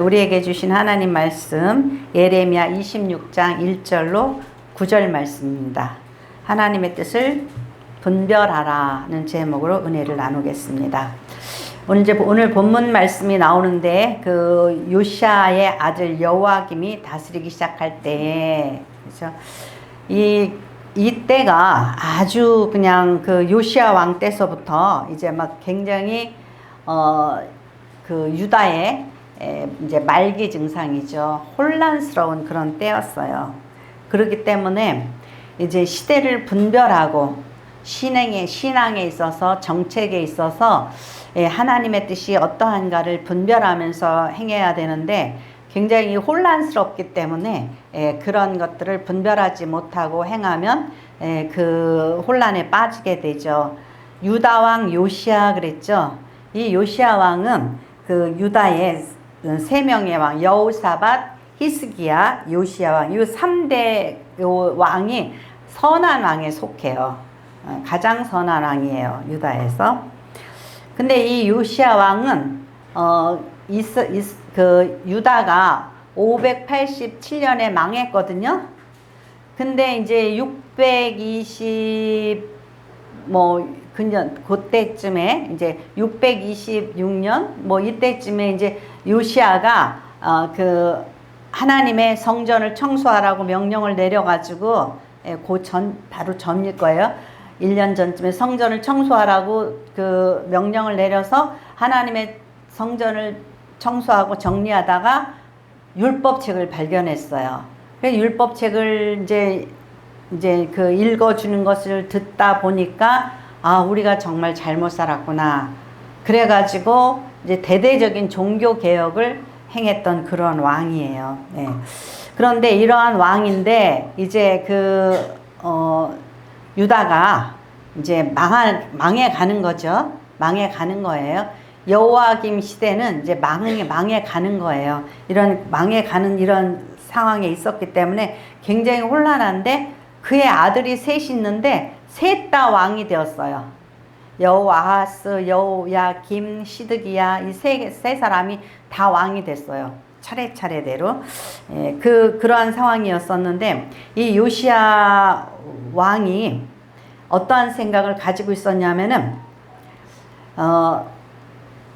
우리에게 주신 하나님 말씀 예레미야 26장 1절로 9절 말씀입니다. 하나님의 뜻을 분별하라는 제목으로 은혜를 나누겠습니다. 오늘 본문 말씀이 나오는데 그 요시아의 아들 여호야김이 다스리기 시작할 때에 그렇죠? 이때가 아주 그냥 그 요시아 왕 때서부터 이제 막 굉장히 그 유다의 이제 말기 증상이죠. 혼란스러운 그런 때였어요. 그렇기 때문에 이제 시대를 분별하고 신앙에 있어서 정책에 있어서 하나님의 뜻이 어떠한가를 분별하면서 행해야 되는데 굉장히 혼란스럽기 때문에 그런 것들을 분별하지 못하고 행하면 그 혼란에 빠지게 되죠. 유다 왕 요시아 그랬죠. 이 요시아 왕은 그 유다의 세 명의 왕 여호사밧, 히스기야, 요시야 왕 이 3대 왕이 선한 왕에 속해요. 가장 선한 왕이에요. 유다에서. 근데 이 요시야 왕은 그 유다가 587년에 망했거든요. 근데 이제 620 그때쯤에 이제 626년 이때쯤에 이제 요시아가 그 하나님의 성전을 청소하라고 명령을 내려가지고 바로 전일 거예요. 1년 전쯤에 성전을 청소하라고 그 명령을 내려서 하나님의 성전을 청소하고 정리하다가 율법책을 발견했어요. 그래서 율법책을 이제 그 읽어주는 것을 듣다 보니까 우리가 정말 잘못 살았구나. 그래가지고 이제 대대적인 종교 개혁을 행했던 그런 왕이에요. 네. 그런데 이러한 왕인데 이제 유다가 이제 망해가는 거죠. 망해가는 거예요. 여호야김 시대는 이제 망해가는 거예요. 망해가는 이런 상황에 있었기 때문에 굉장히 혼란한데 그의 아들이 셋이 있는데 셋 다 왕이 되었어요. 여호아하스, 여호야김, 시드기야 이 세 사람이 다 왕이 됐어요. 차례차례대로. 그러한 상황이었었는데 이 요시야 왕이 어떠한 생각을 가지고 있었냐면은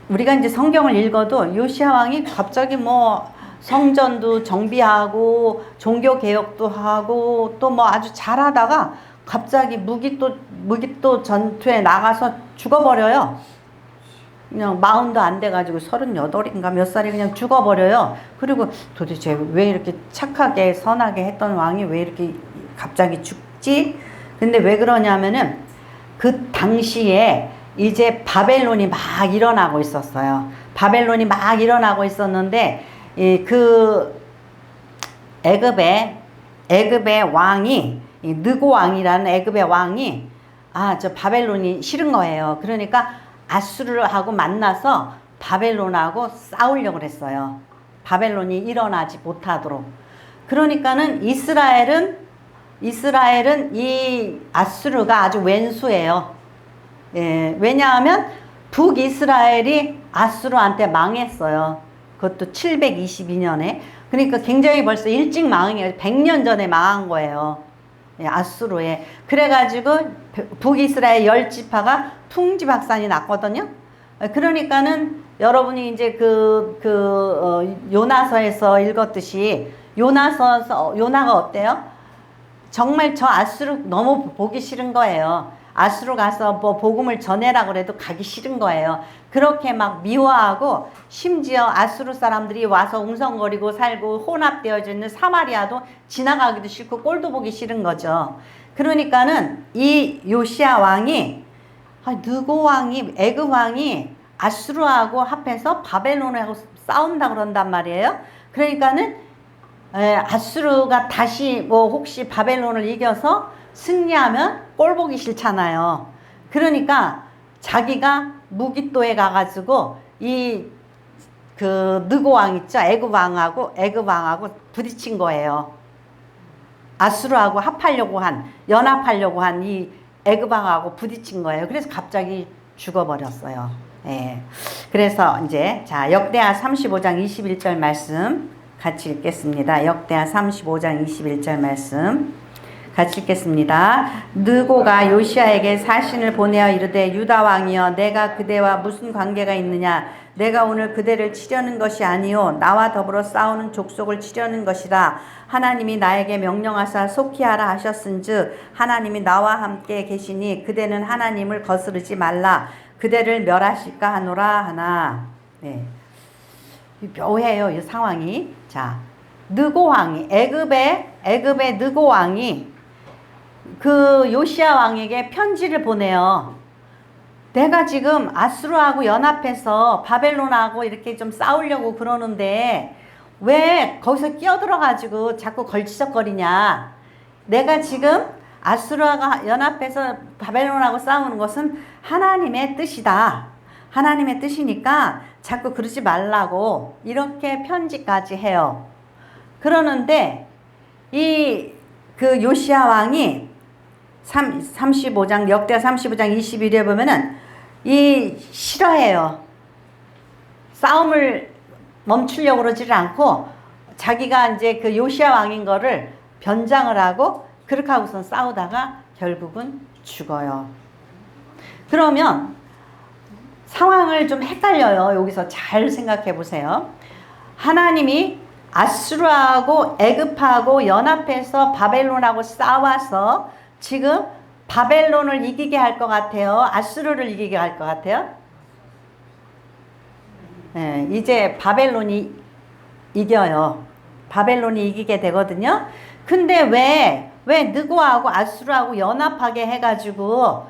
우리가 이제 성경을 읽어도 요시야 왕이 갑자기 성전도 정비하고 종교 개혁도 하고 또 아주 잘하다가 갑자기 무기또 전투에 나가서 죽어버려요. 그냥 40도 안 돼가지고 38인가 몇 살이 그냥 죽어버려요. 그리고 도대체 왜 이렇게 착하게 선하게 했던 왕이 왜 이렇게 갑자기 죽지? 근데 왜 그러냐면은 그 당시에 이제 바벨론이 막 일어나고 있었어요. 바벨론이 막 일어나고 있었는데 그 애굽의 왕이 느고 왕이라는 애굽의 왕이 저 바벨론이 싫은 거예요. 그러니까 아수르하고 만나서 바벨론하고 싸우려고 그랬어요. 바벨론이 일어나지 못하도록. 그러니까는 이스라엘은 이 아수르가 아주 왼수예요. 왜냐하면 북이스라엘이 아수르한테 망했어요. 그것도 722년에. 그러니까 굉장히 벌써 일찍 망해요. 100년 전에 망한 거예요. 아수르에. 그래가지고 북이스라엘 10지파가 풍지박산이 났거든요. 그러니까는 여러분이 이제 요나서에서 읽었듯이 요나가 어때요? 정말 저 아수르 너무 보기 싫은 거예요. 아수르 가서 복음을 전해라 그래도 가기 싫은 거예요. 그렇게 막 미워하고 심지어 아수르 사람들이 와서 웅성거리고 살고 혼합되어져 있는 사마리아도 지나가기도 싫고 꼴도 보기 싫은 거죠. 그러니까는 이 요시야 왕이 느고 왕이 애굽 왕이 아수르하고 합해서 바벨론하고 싸운다 그런단 말이에요. 그러니까는 아수르가 다시 혹시 바벨론을 이겨서 승리하면 꼴 보기 싫잖아요. 그러니까 자기가 무기또에 가가지고 느고 왕 있죠? 애굽 왕하고 부딪힌 거예요. 아수르하고 연합하려고 한 이 애굽 왕하고 부딪힌 거예요. 그래서 갑자기 죽어버렸어요. 예. 그래서 이제 자 역대하 35장 21절 말씀 같이 읽겠습니다. 역대하 35장 21절 말씀 같이 읽겠습니다. 느고가 요시야에게 사신을 보내어 이르되 유다 왕이여 내가 그대와 무슨 관계가 있느냐 내가 오늘 그대를 치려는 것이 아니요 나와 더불어 싸우는 족속을 치려는 것이라 하나님이 나에게 명령하사 속히 하라 하셨은즉 하나님이 나와 함께 계시니 그대는 하나님을 거스르지 말라 그대를 멸하실까 하노라 하나. 네. 묘해요 이 상황이. 자 느고 왕이 애굽의 느고 왕이 그 요시야 왕에게 편지를 보내요. 내가 지금 아수르하고 연합해서 바벨론하고 이렇게 좀 싸우려고 그러는데 왜 거기서 끼어들어가지고 자꾸 걸치적거리냐. 내가 지금 아수르하고 연합해서 바벨론하고 싸우는 것은 하나님의 뜻이다. 하나님의 뜻이니까 자꾸 그러지 말라고 이렇게 편지까지 해요. 그러는데 그 요시야 왕이 35장 역대 35장 21에 보면은 싫어해요. 싸움을 멈추려고 그러지를 않고 자기가 이제 그 요시야 왕인 거를 변장을 하고 그렇게 하고선 싸우다가 결국은 죽어요. 그러면 상황을 좀 헷갈려요. 여기서 잘 생각해 보세요. 하나님이 아수르하고 애굽하고 연합해서 바벨론하고 싸워서 지금 바벨론을 이기게 할 것 같아요? 아수르를 이기게 할 것 같아요? 네, 이제 바벨론이 이겨요. 바벨론이 이기게 되거든요. 근데 왜 느고하고 아수르하고 연합하게 해가지고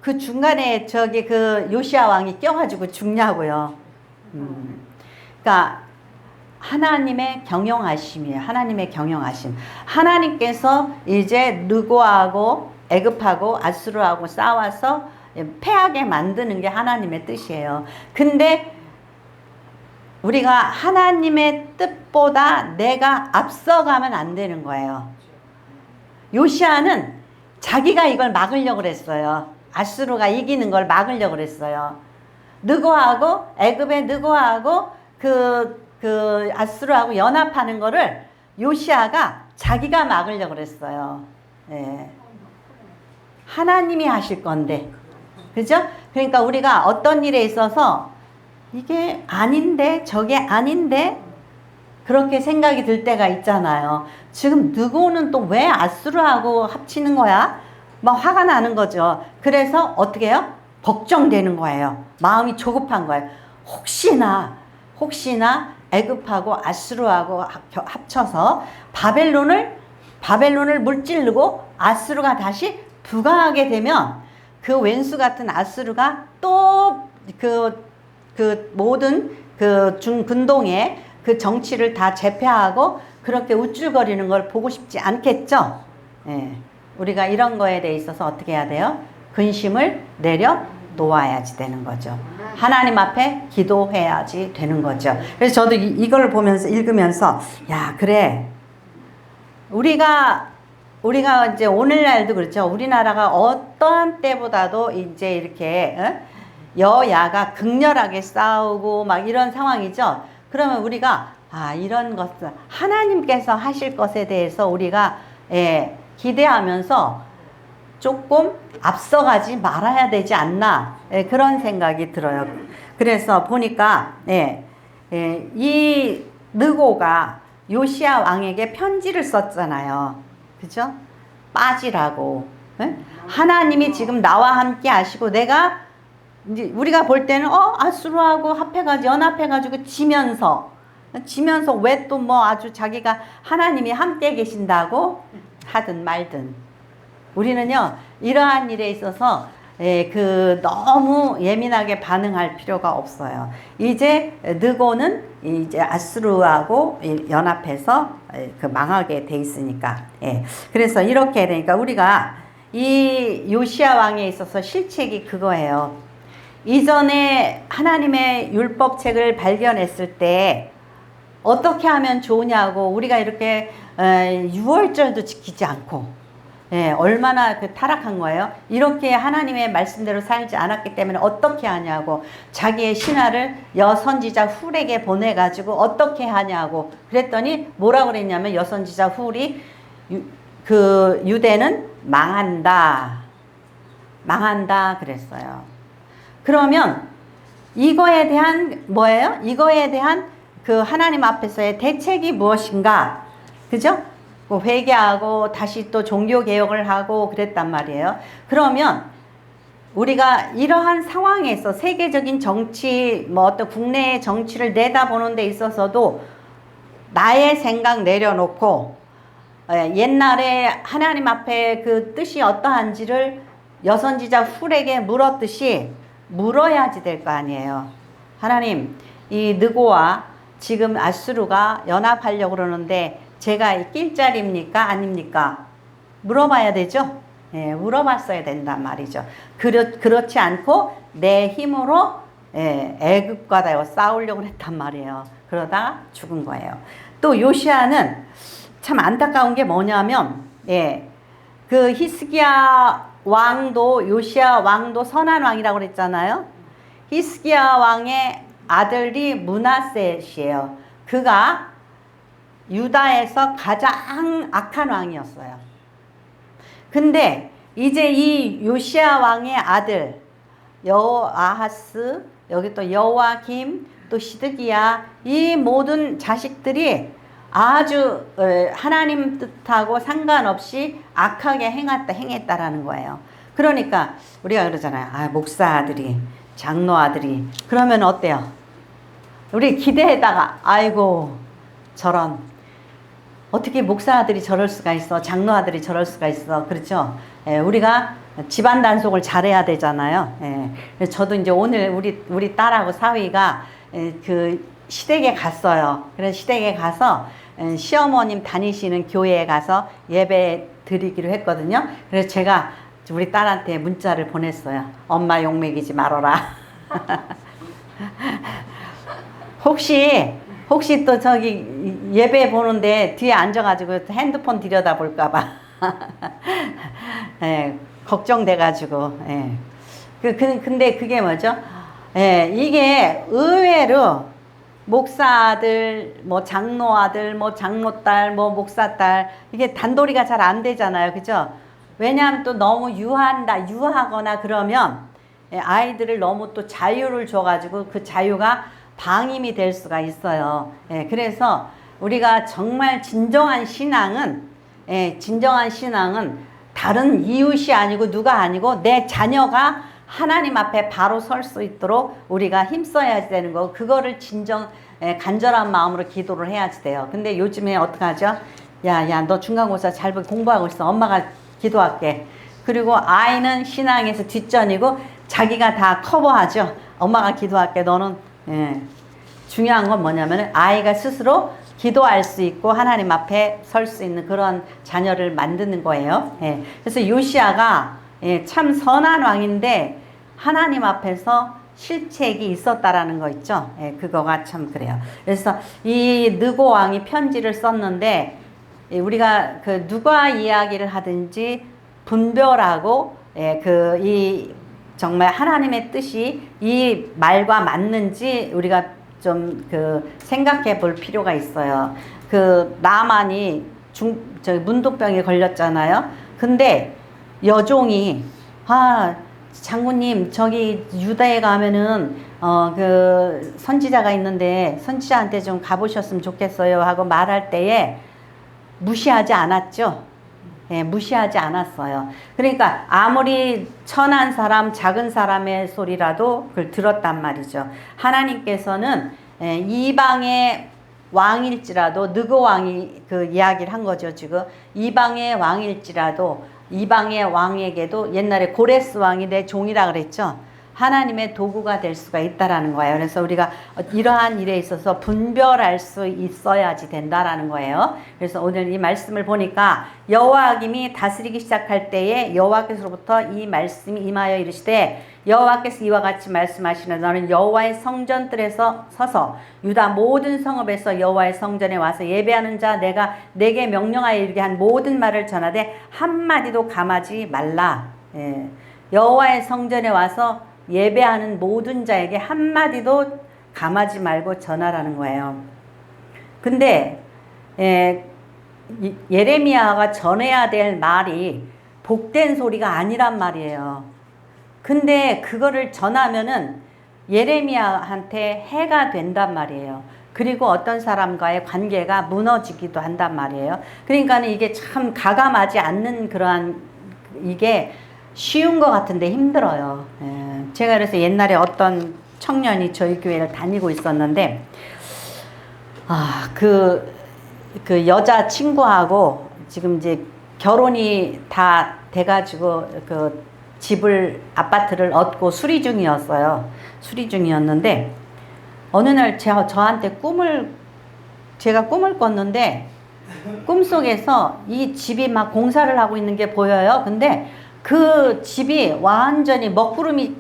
그 중간에 그 요시야 왕이 껴가지고 죽냐고요. 그러니까 하나님의 경영하심이에요. 하나님의 경영하심. 하나님께서 이제 느고하고 애굽하고 아수르하고 싸워서 패하게 만드는 게 하나님의 뜻이에요. 근데 우리가 하나님의 뜻보다 내가 앞서가면 안 되는 거예요. 요시야는 자기가 이걸 막으려고 그랬어요. 아수르가 이기는 걸 막으려고 그랬어요. 느고하고 애굽의 느고하고 그 아수르하고 연합하는 거를 요시야가 자기가 막으려고 그랬어요. 예. 하나님이 하실 건데. 그죠? 그러니까 우리가 어떤 일에 있어서 이게 아닌데 저게 아닌데 그렇게 생각이 들 때가 있잖아요. 지금 느고는 또 왜 아수르하고 합치는 거야? 막 화가 나는 거죠. 그래서 어떻게 해요? 걱정되는 거예요. 마음이 조급한 거예요. 혹시나 애굽하고 아수르하고 합쳐서 바벨론을 물찌르고 아수르가 다시 부강하게 되면 그 왼수 같은 아수르가 또 그 모든 그 중근동의 그 정치를 다 제패하고 그렇게 우쭐거리는 걸 보고 싶지 않겠죠? 예. 우리가 이런 거에 대해 있어서 어떻게 해야 돼요? 근심을 내려 놓아야지 되는 거죠. 하나님 앞에 기도해야지 되는 거죠. 그래서 저도 이걸 보면서 읽으면서 야 그래 우리가 이제 오늘날도 그렇죠. 우리나라가 어떠한 때보다도 이제 이렇게 여야가 극렬하게 싸우고 막 이런 상황이죠. 그러면 우리가 이런 것을 하나님께서 하실 것에 대해서 우리가 기대하면서 조금 앞서가지 말아야 되지 않나 그런 생각이 들어요. 그래서 보니까 이 느고가 요시야 왕에게 편지를 썼잖아요. 그죠? 빠지라고. 하나님이 지금 나와 함께 하시고 내가 이제 우리가 볼 때는 아수르하고 합해가지고 연합해가지고 지면서 왜 또 뭐 아주 자기가 하나님이 함께 계신다고 하든 말든 우리는요 이러한 일에 있어서 너무 예민하게 반응할 필요가 없어요. 이제 느고는 이제 아수르하고 연합해서 망하게 돼 있으니까. 그래서 이렇게 되니까 우리가 이 요시야 왕에 있어서 실책이 그거예요. 이전에 하나님의 율법책을 발견했을 때 어떻게 하면 좋으냐고 우리가 이렇게 6월절도 지키지 않고 예, 얼마나 그 타락한 거예요. 이렇게 하나님의 말씀대로 살지 않았기 때문에 어떻게 하냐고, 자기의 신하를 여선지자 훌에게 보내가지고 어떻게 하냐고 그랬더니 뭐라고 그랬냐면, 여선지자 훌이 그 유대는 망한다 그랬어요. 그러면 이거에 대한 뭐예요? 이거에 대한 그 하나님 앞에서의 대책이 무엇인가? 그죠? 회개하고 다시 또 종교개혁을 하고 그랬단 말이에요. 그러면 우리가 이러한 상황에서 세계적인 정치, 뭐 어떤 국내의 정치를 내다보는 데 있어서도 나의 생각 내려놓고 옛날에 하나님 앞에 그 뜻이 어떠한지를 여선지자 훌에게 물었듯이 물어야지 될 거 아니에요. 하나님, 이 느고와 지금 아수르가 연합하려고 그러는데 제가 낄 자리입니까? 아닙니까? 물어봐야 되죠? 예, 물어봤어야 된단 말이죠. 그렇지 않고 내 힘으로 애굽과 싸우려고 했단 말이에요. 그러다가 죽은 거예요. 또 요시야는 참 안타까운 게 뭐냐면, 그 히스기야 왕도, 요시야 왕도 선한 왕이라고 그랬잖아요. 히스기야 왕의 아들이 므낫셋이에요. 그가 유다에서 가장 악한 왕이었어요. 근데 이제 이 요시야 왕의 아들 여아하스, 여기 또 여호와김, 또 시드기야, 이 모든 자식들이 아주 하나님 뜻하고 상관없이 악하게 행했다라는 거예요. 그러니까 우리가 그러잖아요. 아, 목사들이, 장로아들이 그러면 어때요? 우리 기대에다가 아이고 저런, 어떻게 목사아들이 저럴 수가 있어, 장로아들이 저럴 수가 있어, 그렇죠? 우리가 집안 단속을 잘해야 되잖아요. 저도 이제 오늘 우리 딸하고 사위가 그 시댁에 갔어요. 그래서 시댁에 가서 시어머님 다니시는 교회에 가서 예배 드리기로 했거든요. 그래서 제가 우리 딸한테 문자를 보냈어요. 엄마 욕먹이지 말아라. 혹시 또 저기 예배 보는데 뒤에 앉아가지고 핸드폰 들여다볼까봐 걱정돼가지고. 근데 그게 뭐죠? 이게 의외로 목사들, 뭐 장로아들, 뭐 장로딸, 뭐 목사딸, 이게 단도리가 잘 안 되잖아요. 그죠? 왜냐하면 또 너무 유하거나 그러면 아이들을 너무 또 자유를 줘가지고 그 자유가 방임이 될 수가 있어요. 그래서 우리가 정말 진정한 신앙은 다른 이웃이 아니고 누가 아니고 내 자녀가 하나님 앞에 바로 설 수 있도록 우리가 힘써야 되는 거, 그거를 간절한 마음으로 기도를 해야지 돼요. 근데 요즘에 어떡하죠? 야, 너 중간고사 잘 공부하고 있어. 엄마가 기도할게. 그리고 아이는 신앙에서 뒷전이고 자기가 다 커버하죠. 엄마가 기도할게. 너는. 중요한 건 뭐냐면 아이가 스스로 기도할 수 있고 하나님 앞에 설 수 있는 그런 자녀를 만드는 거예요. 그래서 요시야가 참 선한 왕인데 하나님 앞에서 실책이 있었다라는 거 있죠. 그거가 참 그래요. 그래서 이 느고 왕이 편지를 썼는데 우리가 그 누가 이야기를 하든지 분별하고 이 정말 하나님의 뜻이 이 말과 맞는지 우리가 좀 생각해 볼 필요가 있어요. 그 나만이 문둥병에 걸렸잖아요. 근데 여종이 장군님 저기 유다에 가면은 그 선지자가 있는데 선지자한테 좀 가보셨으면 좋겠어요 하고 말할 때에 무시하지 않았죠. 무시하지 않았어요. 그러니까 아무리 천한 사람, 작은 사람의 소리라도 그걸 들었단 말이죠. 하나님께서는 이방의 왕일지라도, 느고 왕이 그 이야기를 한 거죠. 지금 이방의 왕일지라도 이방의 왕에게도, 옛날에 고레스 왕이 내 종이라 그랬죠. 하나님의 도구가 될 수가 있다라는 거예요. 그래서 우리가 이러한 일에 있어서 분별할 수 있어야지 된다라는 거예요. 그래서 오늘 이 말씀을 보니까 여호와김이 다스리기 시작할 때에 여호와께서로부터 이 말씀이 임하여 이르시되 여호와께서 이와 같이 말씀하시는 너는 여호와의 성전들에서 서서 유다 모든 성읍에서 여호와의 성전에 와서 예배하는 자 내가 내게 명령하여 이르게 한 모든 말을 전하되 한마디도 감하지 말라. 예. 여호와의 성전에 와서 예배하는 모든 자에게 한마디도 감하지 말고 전하라는 거예요. 근데 예레미야가 전해야 될 말이 복된 소리가 아니란 말이에요. 근데 그거를 전하면은 예레미야한테 해가 된단 말이에요. 그리고 어떤 사람과의 관계가 무너지기도 한단 말이에요. 그러니까 이게 참 가감하지 않는 그러한 이게 쉬운 것 같은데 힘들어요. 제가 그래서 옛날에 어떤 청년이 저희 교회를 다니고 있었는데, 그 여자 친구하고 지금 이제 결혼이 다 돼가지고 아파트를 얻고 수리 중이었어요. 수리 중이었는데, 어느 날 저한테 제가 꿈을 꿨는데, 꿈속에서 이 집이 막 공사를 하고 있는 게 보여요. 근데 그 집이 완전히 먹구름이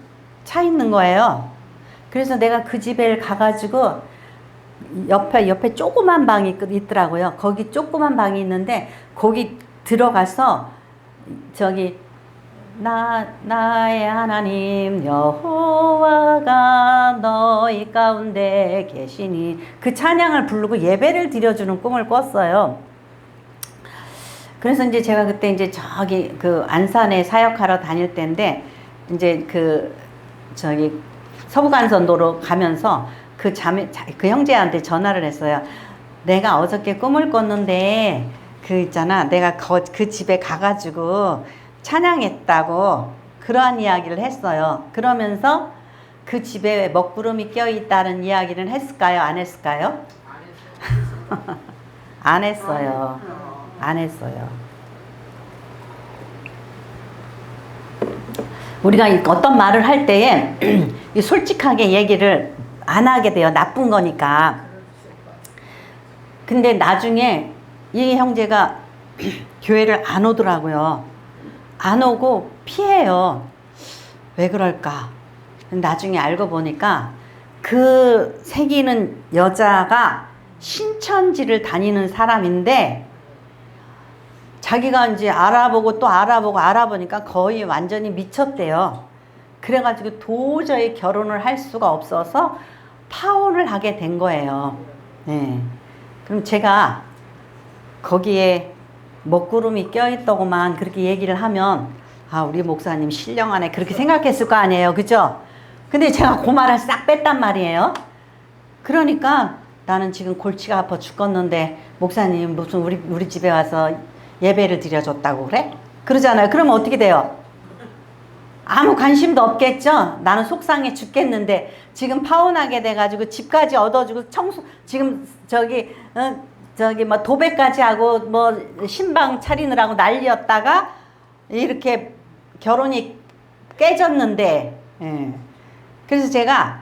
차 있는 거예요. 그래서 내가 그 집에 가가지고 옆에 조그만 방이 있더라고요. 거기 조그만 방이 있는데 거기 들어가서 저기 나의 하나님 여호와가 너희 가운데 계시니 그 찬양을 부르고 예배를 드려주는 꿈을 꿨어요. 그래서 이제 제가 그때 이제 저기 그 안산에 사역하러 다닐 때인데 이제 저기 서부간선도로 가면서 그 형제한테 전화를 했어요. 내가 어저께 꿈을 꿨는데 있잖아. 내가 그 집에 가가지고 찬양했다고 그러한 이야기를 했어요. 그러면서 그 집에 먹구름이 껴있다는 이야기는 했을까요? 안 했을까요? 안 했어요. 안 했어요. 우리가 어떤 말을 할 때에 솔직하게 얘기를 안 하게 돼요. 나쁜 거니까. 근데 나중에 이 형제가 교회를 안 오더라고요. 안 오고 피해요. 왜 그럴까? 나중에 알고 보니까 그 새기는 여자가 신천지를 다니는 사람인데 자기가 이제 알아보고 또 알아보니까 거의 완전히 미쳤대요. 그래가지고 도저히 결혼을 할 수가 없어서 파혼을 하게 된 거예요. 네. 그럼 제가 거기에 먹구름이 껴있더구만 그렇게 얘기를 하면 우리 목사님 신령하네 그렇게 생각했을 거 아니에요. 그죠? 근데 제가 그 말을 싹 뺐단 말이에요. 그러니까 나는 지금 골치가 아파 죽겠는데 목사님 무슨 우리 집에 와서 예배를 드려줬다고 그래? 그러잖아요. 그러면 어떻게 돼요? 아무 관심도 없겠죠? 나는 속상해 죽겠는데 지금 파혼하게 돼가지고 집까지 얻어주고 지금 저기 뭐 도배까지 하고 뭐 신방 차리느라고 난리였다가 이렇게 결혼이 깨졌는데, 예. 그래서 제가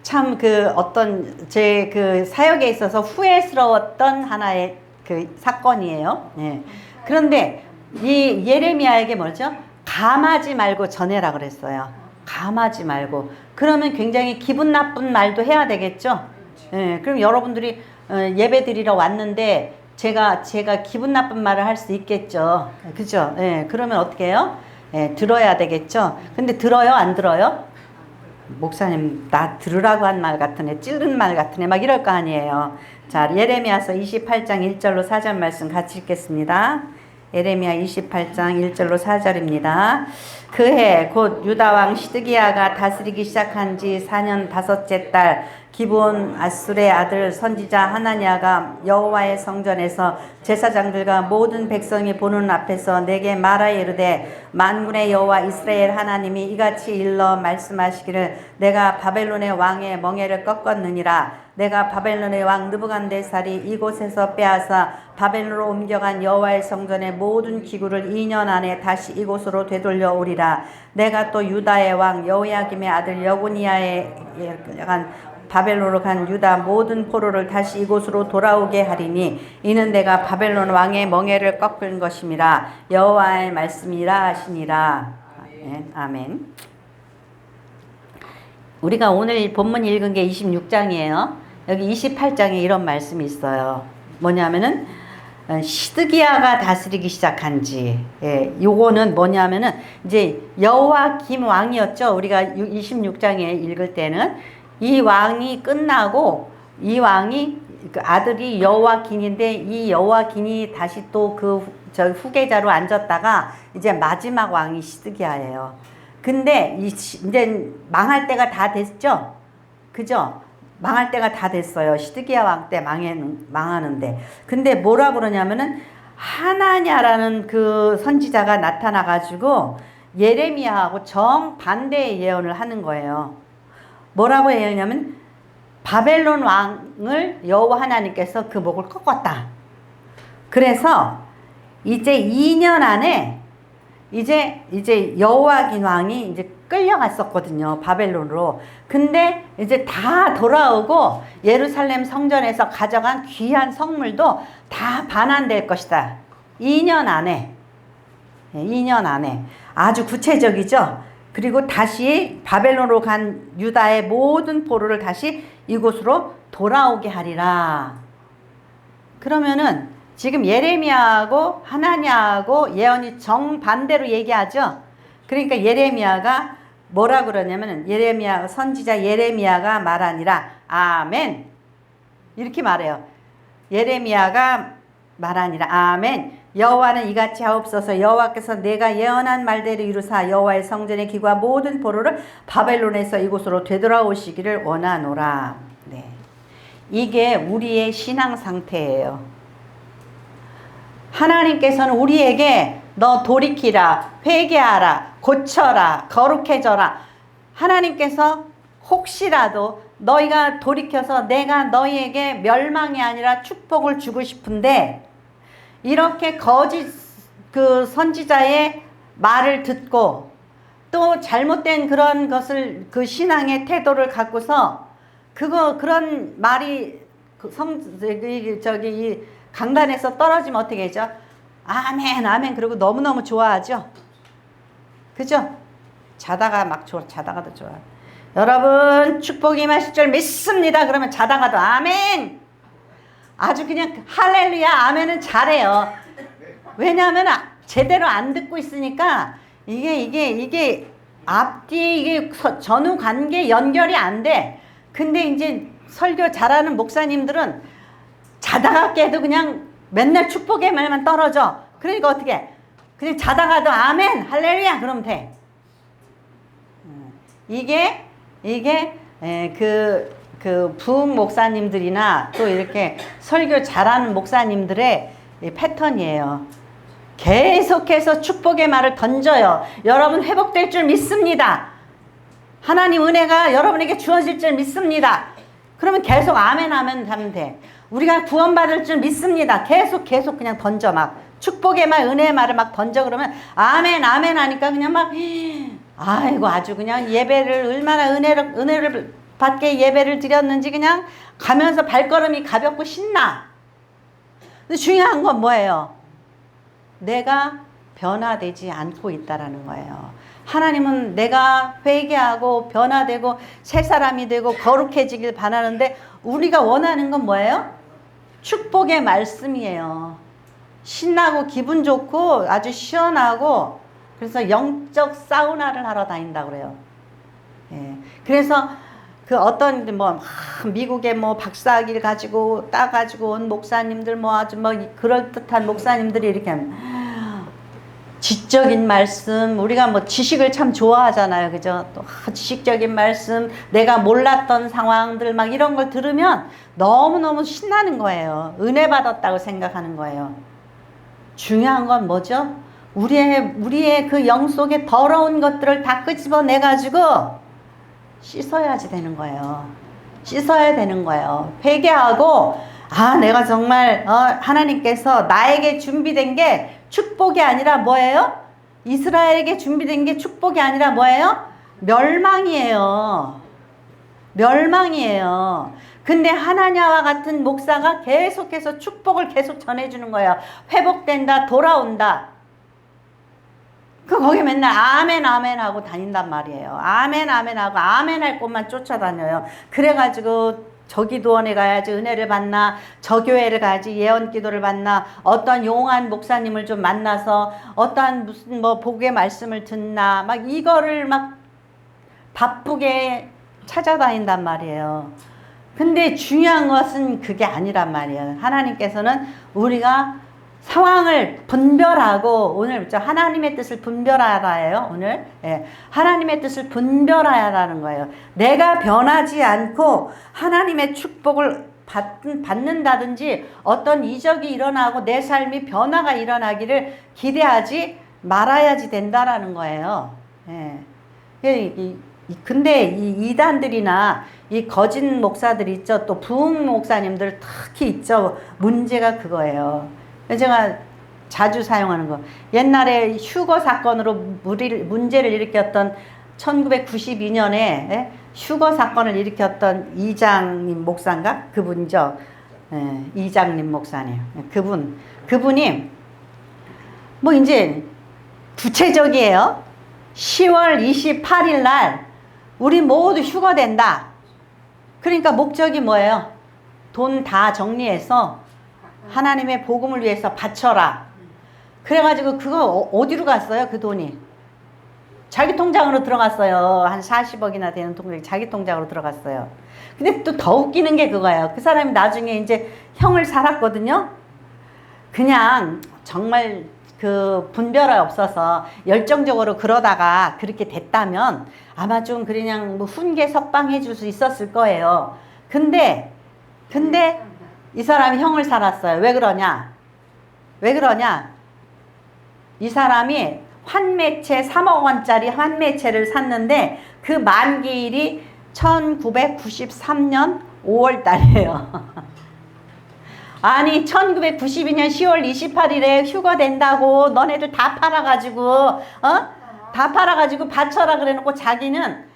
참 어떤 제 사역에 있어서 후회스러웠던 하나의 사건이에요. 예. 그런데 이 예레미야에게 뭐죠? 감하지 말고 전해라 그랬어요. 감하지 말고. 그러면 굉장히 기분 나쁜 말도 해야 되겠죠? 예. 그럼 여러분들이 예배 드리러 왔는데 제가 기분 나쁜 말을 할 수 있겠죠. 그죠? 예. 그러면 어떻게 해요? 예. 들어야 되겠죠? 근데 들어요? 안 들어요? 목사님 나 들으라고 한 말 같으네. 찌른 말 같으네. 막 이럴 거 아니에요. 자, 예레미야서 28장 1절로 4절 말씀 같이 읽겠습니다. 예레미야 28장 1절로 4절입니다. 그해 곧 유다왕 시드기야가 다스리기 시작한 지 4년 5째 달 기브온 아술의 아들 선지자 하나냐가 여호와의 성전에서 제사장들과 모든 백성이 보는 앞에서 내게 말하여 이르되 만군의 여호와 이스라엘 하나님이 이같이 일러 말씀하시기를 내가 바벨론의 왕의 멍에를 꺾었느니라. 내가 바벨론의 왕 느부갓네살이 이곳에서 빼앗아 바벨론으로 옮겨간 여호와의 성전의 모든 기구를 2년 안에 다시 이곳으로 되돌려 오리라. 내가 또 유다의 왕 여호야김의 아들 여고니아의 바벨론으로 간 유다 모든 포로를 다시 이곳으로 돌아오게 하리니 이는 내가 바벨론 왕의 멍에를 꺾은 것임이라. 여호와의 말씀이라 하시니라. 아멘. 아멘. 우리가 오늘 본문 읽은 게 26장이에요. 여기 28장에 이런 말씀이 있어요. 뭐냐면은 시드기야가 다스리기 시작한 지, 요거는 뭐냐면은 이제 여호야김 왕이었죠. 우리가 26장에 읽을 때는 이 왕이 끝나고 이 왕이 그 아들이 여호야긴인데 이 여호야긴이 다시 또 그 후계자로 앉았다가 이제 마지막 왕이 시드기야예요. 근데 이제 망할 때가 다 됐죠? 그죠? 망할 때가 다 됐어요. 시드기야 왕 때 망하는데. 근데 뭐라 그러냐면은 하나냐라는 그 선지자가 나타나가지고 예레미야하고 정반대의 예언을 하는 거예요. 뭐라고 예언하냐면 바벨론 왕을 여호와 하나님께서 그 목을 꺾었다. 그래서 이제 2년 안에 이제 여호야긴 왕이 이제 끌려갔었거든요. 바벨론으로. 근데 이제 다 돌아오고 예루살렘 성전에서 가져간 귀한 성물도 다 반환될 것이다. 2년 안에. 2년 안에. 아주 구체적이죠. 그리고 다시 바벨론으로 간 유다의 모든 포로를 다시 이곳으로 돌아오게 하리라. 그러면은 지금 예레미야하고 하나냐하고 예언이 정반대로 얘기하죠. 그러니까 예레미야가 뭐라 그러냐면 예레미야 선지자 예레미야가 말하니라 아멘 이렇게 말해요. 예레미야가 말하니라 아멘. 여호와는 이같이 하옵소서. 여호와께서 내가 예언한 말대로 이루사 여호와의 성전의 기구와 모든 포로를 바벨론에서 이곳으로 되돌아오시기를 원하노라. 네, 이게 우리의 신앙 상태예요. 하나님께서는 우리에게 너 돌이키라, 회개하라, 고쳐라, 거룩해져라. 하나님께서 혹시라도 너희가 돌이켜서 내가 너희에게 멸망이 아니라 축복을 주고 싶은데 이렇게 거짓 그 선지자의 말을 듣고 또 잘못된 그런 것을 그 신앙의 태도를 갖고서 그런 말이 이 강단에서 떨어지면 어떻게 하죠? 아멘, 아멘. 그리고 너무너무 좋아하죠? 그죠? 자다가도 좋아. 여러분, 축복이 임하실 줄 믿습니다. 그러면 자다가도 아멘! 아주 그냥 할렐루야, 아멘은 잘해요. 왜냐하면 제대로 안 듣고 있으니까 이게 앞뒤 이게 전후 관계 연결이 안 돼. 근데 이제 설교 잘하는 목사님들은 자다가 깨도 그냥 맨날 축복의 말만 떨어져. 그러니까 어떻게? 그냥 자다가도 아멘, 할렐루야 그러면 돼. 이게 그 부흥 목사님들이나 또 이렇게 설교 잘하는 목사님들의 패턴이에요. 계속해서 축복의 말을 던져요. 여러분 회복될 줄 믿습니다. 하나님 은혜가 여러분에게 주어질 줄 믿습니다. 그러면 계속 아멘 하면 하면 돼. 우리가 구원받을 줄 믿습니다. 계속 그냥 던져 막 축복의 말, 은혜의 말을 막 던져. 그러면 아멘 아멘 하니까 그냥 막 아이고 아주 그냥 예배를 얼마나 은혜를 받게 예배를 드렸는지 그냥 가면서 발걸음이 가볍고 신나. 근데 중요한 건 뭐예요? 내가 변화되지 않고 있다라는 거예요. 하나님은 내가 회개하고 변화되고 새 사람이 되고 거룩해지길 바라는데 우리가 원하는 건 뭐예요? 축복의 말씀이에요. 신나고 기분 좋고 아주 시원하고 그래서 영적 사우나를 하러 다닌다고 그래요. 예. 그래서 그 어떤 뭐 미국의 뭐 박사학위를 가지고 따가지고 온 목사님들 뭐 아주 뭐 그럴듯한 목사님들이 이렇게 지적인 말씀, 우리가 뭐 지식을 참 좋아하잖아요. 그죠? 또 지식적인 말씀, 내가 몰랐던 상황들 막 이런 걸 들으면 너무너무 신나는 거예요. 은혜 받았다고 생각하는 거예요. 중요한 건 뭐죠? 우리의 그 영 속에 더러운 것들을 다 끄집어내 가지고 씻어야지 되는 거예요. 씻어야 되는 거예요. 회개하고, 아, 내가 정말 하나님께서 나에게 준비된 게 축복이 아니라 뭐예요? 이스라엘에게 준비된 게 축복이 아니라 뭐예요? 멸망이에요. 멸망이에요. 근데 하나냐와 같은 목사가 계속해서 축복을 계속 전해주는 거예요. 회복된다, 돌아온다. 거기 맨날 아멘 아멘 하고 다닌단 말이에요. 아멘 아멘 하고 아멘 할 곳만 쫓아다녀요. 그래가지고 저 기도원에 가야지 은혜를 받나, 저 교회를 가야지 예언 기도를 받나, 어떤 용한 목사님을 좀 만나서 어떠한 무슨 뭐 복의 말씀을 듣나, 막 이거를 막 바쁘게 찾아다닌단 말이에요. 근데 중요한 것은 그게 아니란 말이에요. 하나님께서는 우리가 상황을 분별하고, 오늘 하나님의 뜻을 분별하라예요. 오늘 하나님의 뜻을 분별하라는 거예요. 내가 변하지 않고 하나님의 축복을 받는다든지 어떤 이적이 일어나고 내 삶이 변화가 일어나기를 기대하지 말아야지 된다라는 거예요. 근데 이 이단들이나 이 거짓 목사들 있죠. 또 부흥 목사님들 특히 있죠. 문제가 그거예요. 제가 자주 사용하는 거. 옛날에 휴거 사건으로 문제를 일으켰던 1992년에 휴거 사건을 일으켰던 이장님 목사인가? 그분이죠. 이장님 목사님. 그분이 뭐 이제 구체적이에요. 10월 28일 날 우리 모두 휴거된다. 그러니까 목적이 뭐예요? 돈 다 정리해서 하나님의 복음을 위해서 바쳐라. 그래가지고 그거 어디로 갔어요? 그 돈이 자기 통장으로 들어갔어요. 한 40억이나 되는 통장이 자기 통장으로 들어갔어요. 근데 또 더 웃기는 게 그거예요. 그 사람이 나중에 이제 형을 살았거든요. 그냥 정말 그 분별이 없어서 열정적으로 그러다가 그렇게 됐다면 아마 좀 그냥 뭐 훈계 석방해 줄 수 있었을 거예요. 근데 이 사람이 형을 살았어요. 왜 그러냐? 이 사람이 환매채 3억 원짜리 환매채를 샀는데 그 만기일이 1993년 5월 달이에요. 아니 1992년 10월 28일에 휴거된다고 너네들 다 팔아가지고 다 팔아가지고 바쳐라 그래놓고 자기는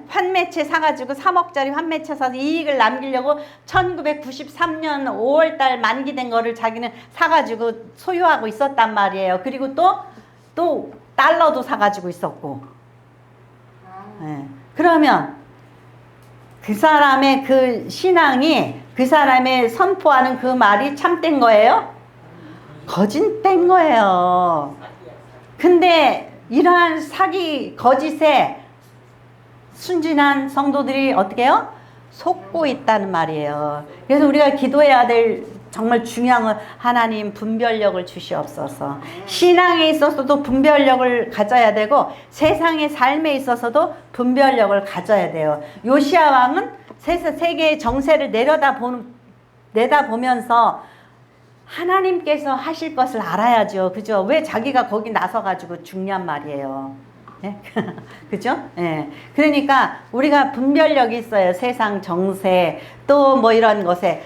환매채 사가지고 3억짜리 환매채 사서 이익을 남기려고 1993년 5월달 만기된 거를 자기는 사가지고 소유하고 있었단 말이에요. 그리고 또 달러도 사가지고 있었고. 그러면 그 사람의 그 신앙이 그 사람의 선포하는 그 말이 참된 거예요? 거짓된 거예요. 근데 이러한 사기 거짓에 순진한 성도들이 어떻게 해요? 속고 있다는 말이에요. 그래서 우리가 기도해야 될 정말 중요한 건 하나님 분별력을 주시옵소서. 신앙에 있어서도 분별력을 가져야 되고 세상의 삶에 있어서도 분별력을 가져야 돼요. 요시야 왕은 세계의 정세를 내다보면서 하나님께서 하실 것을 알아야죠. 그죠? 왜 자기가 거기 나서가지고 죽냔 말이에요. 예? 그죠? 예. 그러니까 우리가 분별력이 있어요. 세상 정세 또 뭐 이런 것에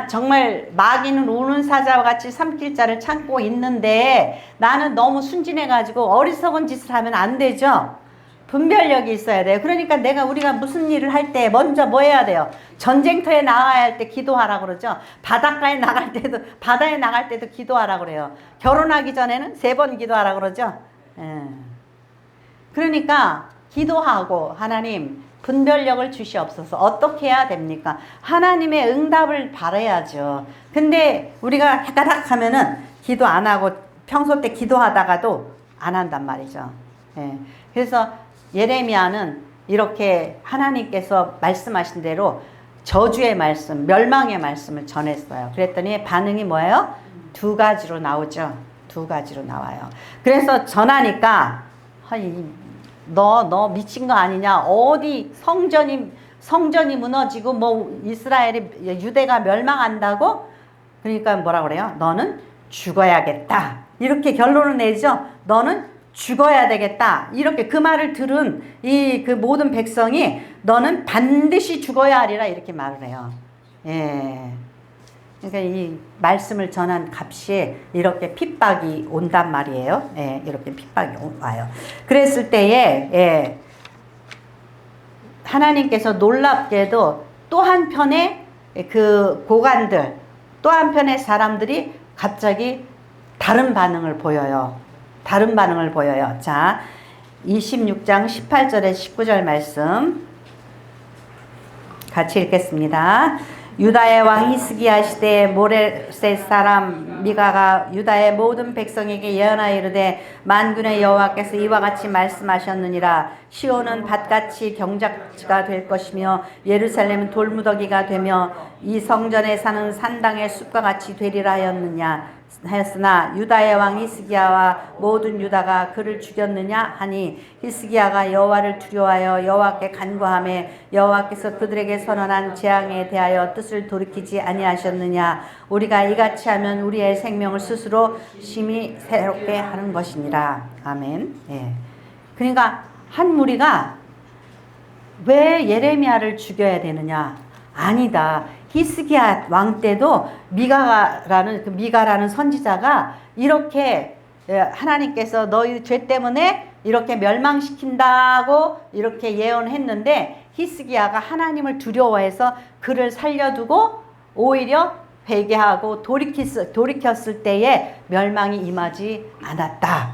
정말 마귀는 우는 사자와 같이 삼킬 자를 참고 있는데 나는 너무 순진해가지고 어리석은 짓을 하면 안 되죠. 분별력이 있어야 돼요. 그러니까 우리가 무슨 일을 할 때 먼저 뭐 해야 돼요? 전쟁터에 나가야 할 때 기도하라 그러죠. 바다에 나갈 때도 기도하라 그래요. 결혼하기 전에는 3번 기도하라 그러죠. 예. 그러니까 기도하고 하나님 분별력을 주시옵소서. 어떻게 해야 됩니까? 하나님의 응답을 바라야죠. 근데 우리가 해가닥 하면은 기도 안 하고 평소 때 기도하다가도 안 한단 말이죠. 예. 그래서 예레미야는 이렇게 하나님께서 말씀하신 대로 저주의 말씀, 멸망의 말씀을 전했어요. 그랬더니 반응이 뭐예요? 2가지로 나오죠. 2가지로 나와요. 그래서 전하니까 너 미친 거 아니냐? 어디 성전이 무너지고 뭐 유대가 멸망한다고? 그러니까 뭐라 그래요? 너는 죽어야겠다. 이렇게 결론을 내죠. 너는 죽어야 되겠다. 이렇게 그 말을 들은 그 모든 백성이 너는 반드시 죽어야 하리라 이렇게 말을 해요. 예. 그러니까 이 말씀을 전한 값이 이렇게 핍박이 온단 말이에요. 예, 이렇게 핍박이 와요. 그랬을 때에, 예, 하나님께서 놀랍게도 또 한편의 그 고관들, 또 한편의 사람들이 갑자기 다른 반응을 보여요. 다른 반응을 보여요. 자, 26장 18절에 19절 말씀 같이 읽겠습니다. 유다의 왕 히스기야 시대에 모레셋 사람 미가가 유다의 모든 백성에게 예언하여 이르되 만군의 여호와께서 이와 같이 말씀하셨느니라. 시온은 밭같이 경작지가 될 것이며 예루살렘은 돌무더기가 되며 이 성전에 사는 산당의 숲과 같이 되리라 하였으나 유다의 왕 히스기야와 모든 유다가 그를 죽였느냐 하니 히스기야가 여호와를 두려워하여 여호와께 간구하며 여호와께서 그들에게 선언한 재앙에 대하여 뜻을 돌이키지 아니하셨느냐. 우리가 이같이 하면 우리의 생명을 스스로 심히 새롭게 하는 것이니라. 아멘. 예. 그러니까 한 무리가 왜 예레미야를 죽여야 되느냐? 아니다. 히스기야 왕 때도 미가라는 선지자가 이렇게 하나님께서 너희 죄 때문에 이렇게 멸망시킨다고 이렇게 예언했는데 히스기야가 하나님을 두려워해서 그를 살려두고 오히려 회개하고 돌이켰을 때에 멸망이 임하지 않았다.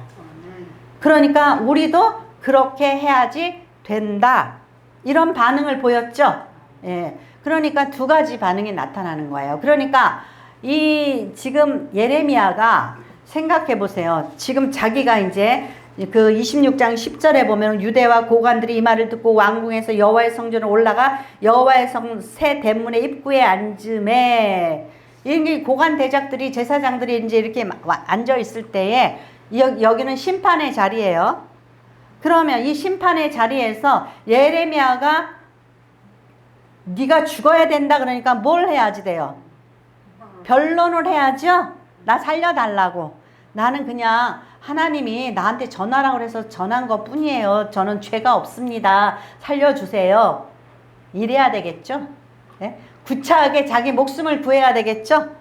그러니까 우리도 그렇게 해야지 된다. 이런 반응을 보였죠. 예. 그러니까 두 가지 반응이 나타나는 거예요. 그러니까 이 지금 예레미야가 생각해 보세요. 지금 자기가 이제 그 26장 10절에 보면 유대와 고관들이 이 말을 듣고 왕궁에서 여호와의 성전에 올라가 여호와의 성 새 대문의 입구에 앉음에 이 고관 대작들이 제사장들이 이제 이렇게 앉아 있을 때에 여기는 심판의 자리예요. 그러면 이 심판의 자리에서 예레미야가 네가 죽어야 된다 그러니까 뭘 해야지 돼요? 변론을 해야죠. 나 살려달라고. 나는 그냥 하나님이 나한테 전하라고 해서 전한 것 뿐이에요. 저는 죄가 없습니다. 살려주세요. 이래야 되겠죠. 네? 구차하게 자기 목숨을 구해야 되겠죠.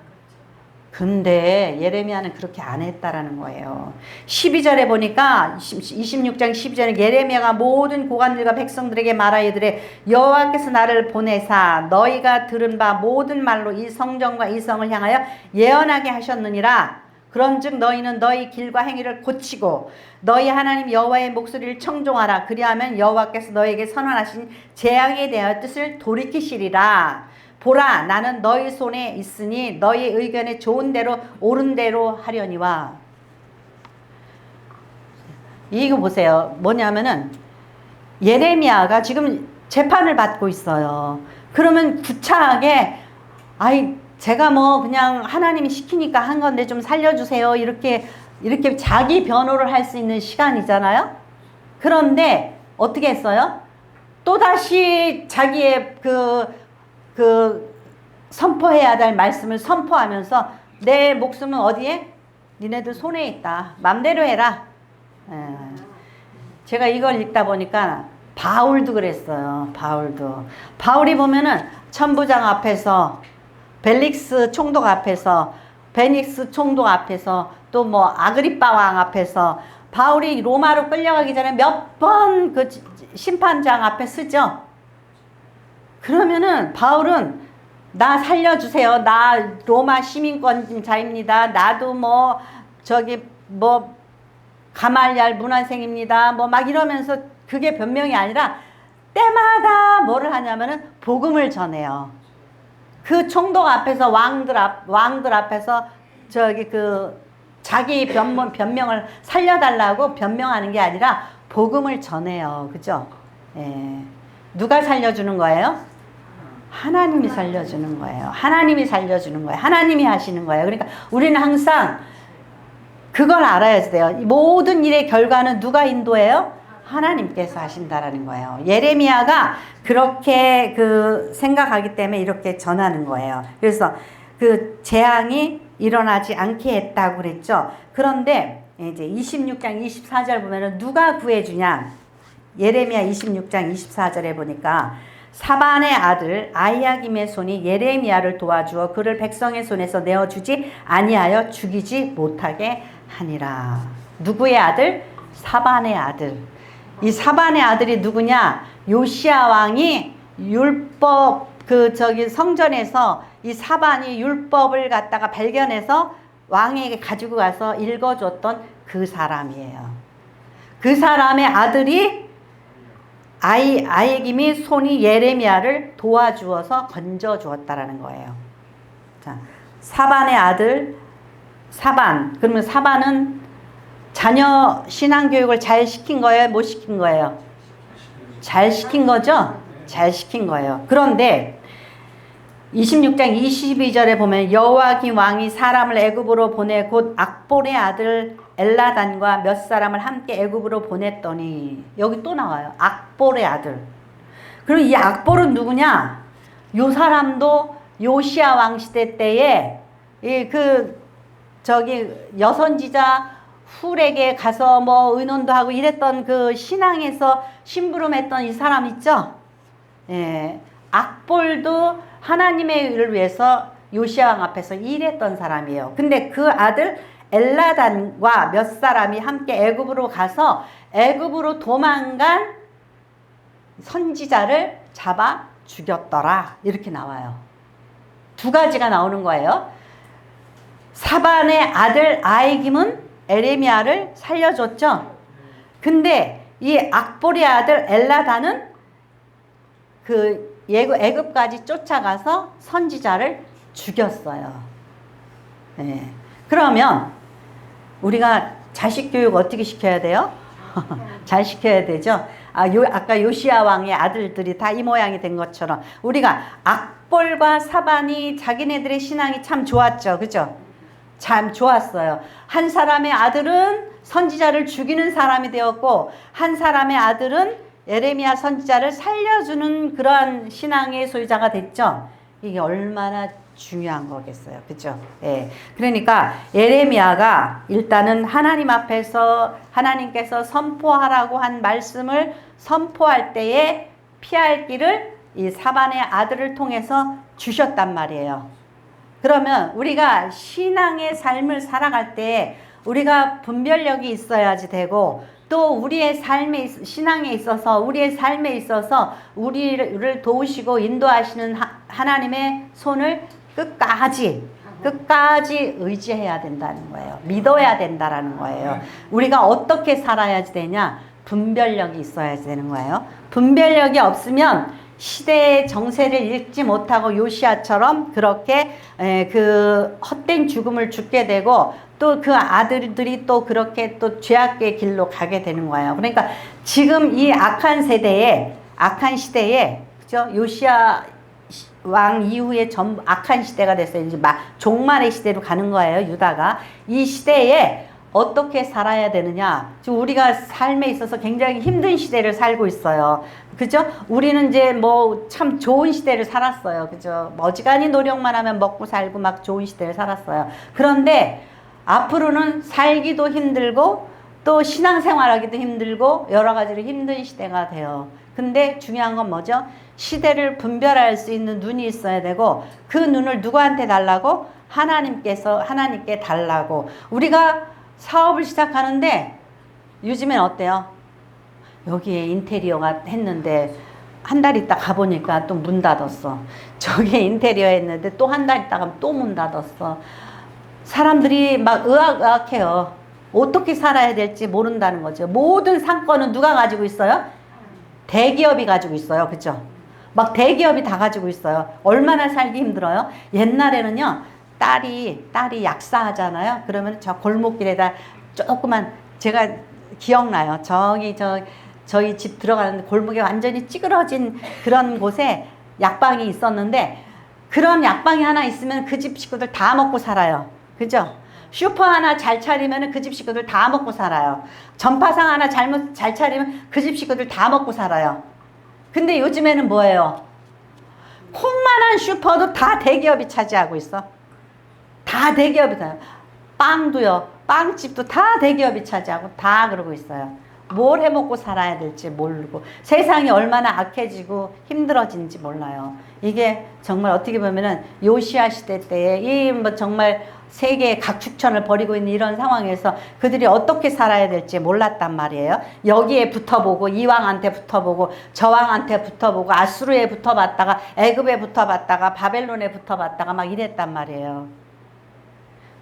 근데 예레미야는 그렇게 안 했다라는 거예요. 12절에 보니까 26장 12절에 예레미야가 모든 고관들과 백성들에게 말하여들에 여호와께서 나를 보내사 너희가 들은 바 모든 말로 이 성전과 이 성을 향하여 예언하게 하셨느니라. 그런즉 너희는 너희 길과 행위를 고치고 너희 하나님 여호와의 목소리를 청종하라. 그리하면 여호와께서 너희에게 선언하신 재앙에 대하여 뜻을 돌이키시리라. 보라 나는 너희 손에 있으니 너희 의견에 좋은 대로 옳은 대로 하려니와. 이거 보세요. 뭐냐면은 예레미야가 지금 재판을 받고 있어요. 그러면 구차하게 제가 뭐 그냥 하나님이 시키니까 한 건데 좀 살려주세요. 이렇게 자기 변호를 할 수 있는 시간이잖아요. 그런데 어떻게 했어요? 또다시 자기의 선포해야 될 말씀을 선포하면서 내 목숨은 어디에? 니네들 손에 있다. 맘대로 해라. 제가 이걸 읽다 보니까 바울도 그랬어요. 바울이 보면은 천부장 앞에서 벨릭스 총독 앞에서 베닉스 총독 앞에서 또 뭐 아그리빠 왕 앞에서 바울이 로마로 끌려가기 전에 몇 번 그 심판장 앞에 쓰죠. 그러면은 바울은 나 살려주세요. 나 로마 시민권자입니다. 나도 가말리알 문화생입니다. 막 이러면서 그게 변명이 아니라 때마다 뭐를 하냐면은 복음을 전해요. 그 총독 앞에서 왕들 앞에서 자기 변명을 살려달라고 변명하는 게 아니라 복음을 전해요. 그죠? 예. 누가 살려주는 거예요? 하나님이 살려주는 거예요. 하나님이 살려주는 거예요. 하나님이 하시는 거예요. 그러니까 우리는 항상 그걸 알아야 돼요. 모든 일의 결과는 누가 인도해요? 하나님께서 하신다라는 거예요. 예레미야가 그렇게 생각하기 때문에 이렇게 전하는 거예요. 그래서 그 재앙이 일어나지 않게 했다고 그랬죠. 그런데 이제 26장 24절 보면은 누가 구해주냐? 예레미야 26장 24절에 보니까 사반의 아들 아이야김의 손이 예레미야를 도와주어 그를 백성의 손에서 내어주지 아니하여 죽이지 못하게 하니라. 누구의 아들? 사반의 아들. 이 사반의 아들이 누구냐? 요시야 왕이 율법 성전에서 이 사반이 율법을 갖다가 발견해서 왕에게 가지고 가서 읽어줬던 그 사람이에요. 그 사람의 아들이 아이김이 손이 예레미야를 도와주어서 건져주었다라는 거예요. 자, 사반의 아들 사반. 그러면 사반은 자녀 신앙교육을 잘 시킨 거예요? 못 시킨 거예요? 잘 시킨 거죠? 잘 시킨 거예요. 그런데 26장 22절에 보면 여호야김 왕이 사람을 애굽으로 보내 곧 악볼의 아들 엘라단과 몇 사람을 함께 애굽으로 보냈더니 여기 또 나와요. 악볼의 아들. 그럼 이 악볼은 누구냐? 요 사람도 요시야 왕 시대 때에 여선지자 훌에게 가서 뭐 의논도 하고 이랬던 그 신앙에서 심부름했던 이 사람 있죠? 예. 악볼도 하나님의 일을 위해서 요시야 왕 앞에서 일했던 사람이에요. 근데 그 아들 엘라단과 몇 사람이 함께 애굽으로 가서 애굽으로 도망간 선지자를 잡아 죽였더라. 이렇게 나와요. 두 가지가 나오는 거예요. 사반의 아들 아이김은 에레미야를 살려줬죠. 근데 이 악볼의 아들 엘라단은 애굽까지 쫓아가서 선지자를 죽였어요. 네. 그러면 우리가 자식 교육 어떻게 시켜야 돼요? 잘 시켜야 되죠. 아까 요시야 왕의 아들들이 다 이 모양이 된 것처럼 우리가 악볼과 사반이 자기네들의 신앙이 참 좋았죠. 그죠? 참 좋았어요. 한 사람의 아들은 선지자를 죽이는 사람이 되었고 한 사람의 아들은 예레미야 선지자를 살려주는 그러한 신앙의 소유자가 됐죠. 이게 얼마나 중요한 거겠어요. 그죠? 예. 그러니까 예레미야가 일단은 하나님 앞에서 하나님께서 선포하라고 한 말씀을 선포할 때에 피할 길을 이 사반의 아들을 통해서 주셨단 말이에요. 그러면 우리가 신앙의 삶을 살아갈 때 우리가 분별력이 있어야지 되고 또 우리의 삶에 신앙에 있어서 우리의 삶에 있어서 우리를 도우시고 인도하시는 하나님의 손을 끝까지 의지해야 된다는 거예요. 믿어야 된다라는 거예요. 우리가 어떻게 살아야지 되냐? 분별력이 있어야 되는 거예요. 분별력이 없으면 시대의 정세를 읽지 못하고 요시야처럼 그렇게 그 헛된 죽음을 죽게 되고 또 그 아들들이 또 그렇게 또 죄악의 길로 가게 되는 거예요. 그러니까 지금 이 악한 시대에 그죠? 요시야 왕 이후에 전부 악한 시대가 됐어요. 이제 막 종말의 시대로 가는 거예요. 유다가 이 시대에 어떻게 살아야 되느냐? 지금 우리가 삶에 있어서 굉장히 힘든 시대를 살고 있어요. 그죠? 우리는 이제 뭐 참 좋은 시대를 살았어요. 그죠? 어지간히 노력만 하면 먹고 살고 막 좋은 시대를 살았어요. 그런데 앞으로는 살기도 힘들고 또 신앙생활하기도 힘들고 여러 가지로 힘든 시대가 돼요. 근데 중요한 건 뭐죠? 시대를 분별할 수 있는 눈이 있어야 되고 그 눈을 누구한테 달라고? 하나님께 달라고. 우리가 사업을 시작하는데 요즘엔 어때요? 여기에 인테리어가 했는데 한 달 있다 가보니까 또 문 닫았어. 저기에 인테리어 했는데 또 한 달 있다가 또 문 닫았어. 사람들이 막 의학해요. 어떻게 살아야 될지 모른다는 거죠. 모든 상권은 누가 가지고 있어요? 대기업이 가지고 있어요. 그죠? 막 대기업이 다 가지고 있어요. 얼마나 살기 힘들어요? 옛날에는요. 딸이 약사하잖아요. 그러면 저 골목길에다 조그만 제가 기억나요. 저희 집 들어가는 골목에 완전히 찌그러진 그런 곳에 약방이 있었는데 그런 약방이 하나 있으면 그 집 식구들 다 먹고 살아요. 그죠? 슈퍼 하나 잘 차리면 그 집 식구들 다 먹고 살아요. 전파상 하나 잘 차리면 그 집 식구들 다 먹고 살아요. 근데 요즘에는 뭐예요? 콩만한 슈퍼도 다 대기업이 차지하고 있어. 다 대기업이다. 빵도요. 빵집도 다 대기업이 차지하고 다 그러고 있어요. 뭘 해먹고 살아야 될지 모르고 세상이 얼마나 악해지고 힘들어진지 몰라요. 이게 정말 어떻게 보면은 요시야 시대 때에 이 뭐 정말 세계의 각축천을 벌이고 있는 이런 상황에서 그들이 어떻게 살아야 될지 몰랐단 말이에요. 여기에 붙어보고 이 왕한테 붙어보고 저 왕한테 붙어보고 아수르에 붙어봤다가 애굽에 붙어봤다가 바벨론에 붙어봤다가 막 이랬단 말이에요.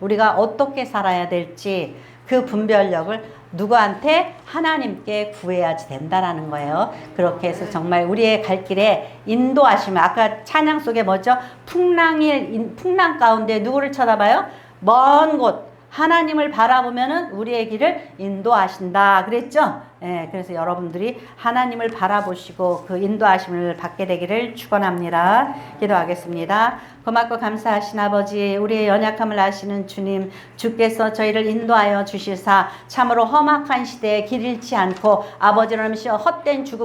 우리가 어떻게 살아야 될지 그 분별력을 누구한테? 하나님께 구해야지 된다라는 거예요. 그렇게 해서 정말 우리의 갈 길에 인도하시면, 아까 찬양 속에 뭐죠? 풍랑 가운데 누구를 쳐다봐요? 먼 곳 하나님을 바라보면은 우리의 길을 인도하신다 그랬죠? 예, 그래서 여러분들이 하나님을 바라보시고 그 인도하심을 받게 되기를 축원합니다. 기도하겠습니다. 고맙고 감사하신 아버지, 우리의 연약함을 아시는 주님, 주께서 저희를 인도하여 주시사 참으로 험악한 시대에 길 잃지 않고 아버지로 하시어 헛된 죽음